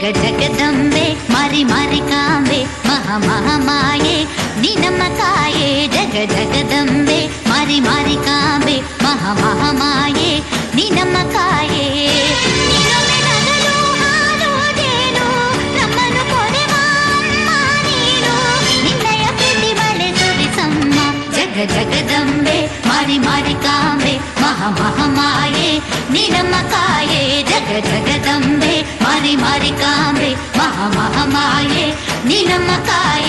ಜಗದಂಬೆ ಮಾರಿ ಮಾರಿ ಕಾಂಬೆ ಮಹಾ ಮಹಾಮಾಯೆ ನೀ ನಮ್ಮ ಕಾಯೆ ಜಗದಂಬೆ ಮಾರಿ ಮಾರಿ ಕಾಂಬೆ ಮಹಾ ಮಹಾಮಾಯೆ ನೀ ನಮ್ಮ ಕಾಯೆ ನೀನೊಮ್ಮೆ ನಗಲು ಹಾಡುವುದೇನು ನಮ್ಮನ್ನು ಕೊಡೆವಮ್ಮ ನೀನು ನಿನ್ನಯ ಪ್ರೀತಿ ಬಳೆ ಸುರಿಸಮ್ಮ ಜಗದಂಬೆ ಮಾರಿ ಮಾರಿ ಕಾಂಬೆ ಮಹಾ ಮಹಾಮಾಯೆ ನೀ ನಮ್ಮ ಕಾಯೆ ಜಗದಂಬೆ ಮಾರಿ ಮಾರಿ ಕಾಂಬೆ ಮಹಾ ಮಹಾಮಾಯೆ ನೀ ನಮ್ಮ ಕಾಯೆ